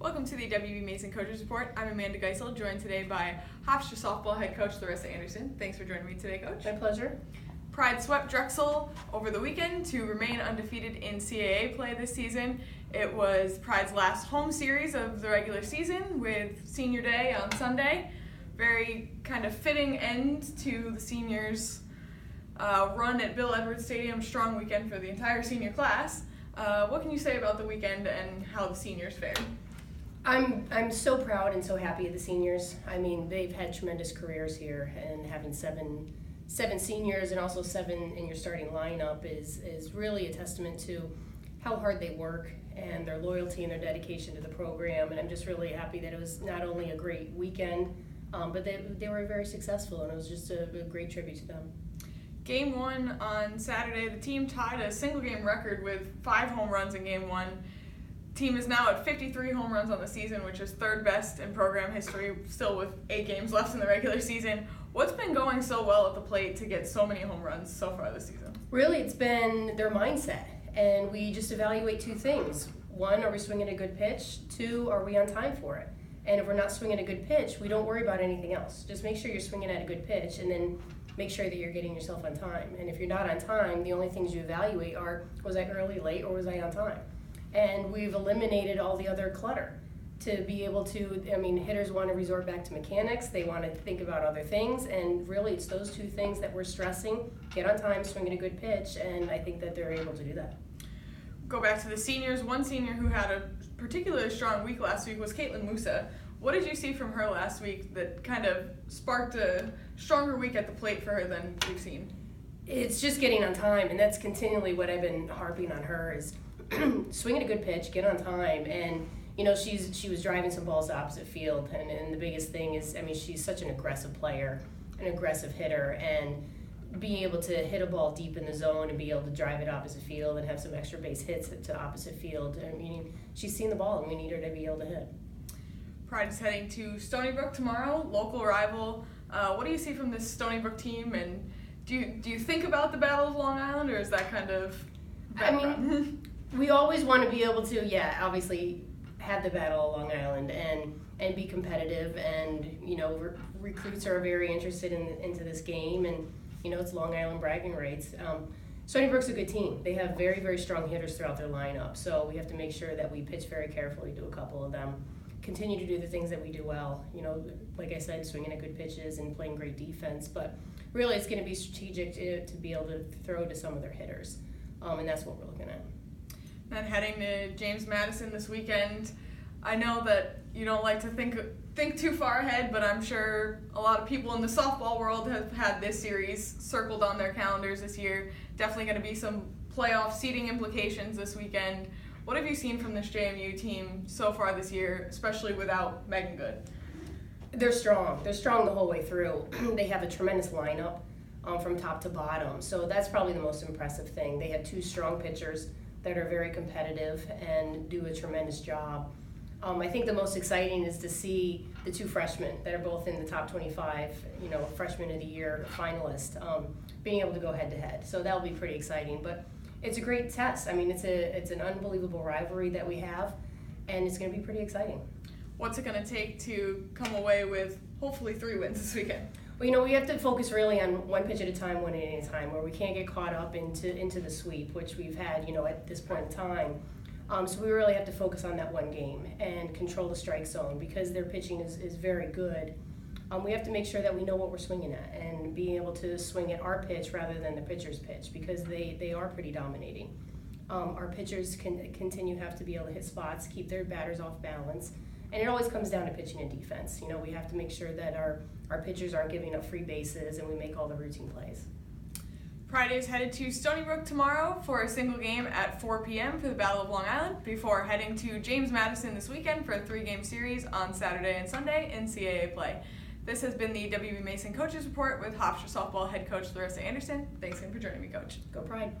Welcome to the WB Mason Coaches Report. I'm Amanda Geisel, joined today by Hofstra softball head coach Larissa Anderson. Thanks for joining me today, Coach. My pleasure. Pride swept Drexel over the weekend to remain undefeated in CAA play this season. It was Pride's last home series of the regular season with Senior Day on Sunday. Very kind of fitting end to the seniors' run at Bill Edwards Stadium. Strong weekend for the entire senior class. What can you say about the weekend and how the seniors fared? I'm so proud and so happy of the seniors. I mean, they've had tremendous careers here, and having seven seniors and also 7 in your starting lineup is really a testament to how hard they work and their loyalty and their dedication to the program. And I'm just really happy that it was not only a great weekend, but they were very successful, and it was just a great tribute to them. Game 1 on Saturday, the team tied a single game record with 5 home runs in Game 1. Team is now at 53 home runs on the season, which is third best in program history, still with 8 games left in the regular season. What's been going so well at the plate to get so many home runs so far this season? Really, it's been their mindset, and we just evaluate 2 things. 1, are we swinging a good pitch? 2, are we on time for it? And if we're not swinging a good pitch, we don't worry about anything else. Just make sure you're swinging at a good pitch, and then make sure that you're getting yourself on time. And if you're not on time, the only things you evaluate are, was I early, late, or was I on time? And we've eliminated all the other clutter to be able to, hitters want to resort back to mechanics, they want to think about other things, and really it's those 2 things that we're stressing: get on time, swing at a good pitch, and I think that they're able to do that. Go back to the seniors. One senior who had a particularly strong week last week was Caitlyn Musa. What did you see from her last week that kind of sparked a stronger week at the plate for her than we've seen? It's just getting on time, and that's continually what I've been harping on her is swing at a good pitch, get on time, and she was driving some balls to opposite field, and the biggest thing is, she's such an aggressive player, an aggressive hitter, and being able to hit a ball deep in the zone and be able to drive it opposite field and have some extra base hits to opposite field. She's seen the ball, and we need her to be able to hit. Pride is heading to Stony Brook tomorrow, local rival. What do you see from this Stony Brook team, and do you think about the Battle of Long Island, or is that kind of background? We always want to be able to, obviously have the Battle of Long Island and be competitive, and recruits are very interested into this game, and it's Long Island bragging rights. Stony Brook's a good team. They have very, very strong hitters throughout their lineup, so we have to make sure that we pitch very carefully to a couple of them. Continue to do the things that we do well. Like I said, swinging at good pitches and playing great defense, but really it's going to be strategic to be able to throw to some of their hitters, and that's what we're looking at. And heading to James Madison this weekend, I know that you don't like to think too far ahead, but I'm sure a lot of people in the softball world have had this series circled on their calendars this year. Definitely going to be some playoff seeding implications this weekend. What have you seen from this JMU team so far this year, especially without Megan Good? They're strong. They're strong the whole way through. They have a tremendous lineup from top to bottom, so that's probably the most impressive thing. They have 2 strong pitchers that are very competitive and do a tremendous job. I think the most exciting is to see the 2 freshmen that are both in the top 25, freshman of the year finalists, being able to go head to head. So that'll be pretty exciting. But it's a great test. It's an unbelievable rivalry that we have, and it's going to be pretty exciting. What's it going to take to come away with hopefully 3 wins this weekend? Well, we have to focus really on one pitch at a time, one inning at a time, where we can't get caught up into the sweep, which we've had, at this point in time. So we really have to focus on that one game and control the strike zone, because their pitching is very good. We have to make sure that we know what we're swinging at and being able to swing at our pitch rather than the pitcher's pitch, because they are pretty dominating. Our pitchers have to be able to hit spots, keep their batters off balance, and it always comes down to pitching and defense. We have to make sure that our pitchers aren't giving up free bases and we make all the routine plays. Pride is headed to Stony Brook tomorrow for a single game at 4 p.m. for the Battle of Long Island, before heading to James Madison this weekend for a 3-game series on Saturday and Sunday in CAA play. This has been the WB Mason Coaches Report with Hofstra softball head coach Larissa Anderson. Thanks again for joining me, Coach. Go Pride.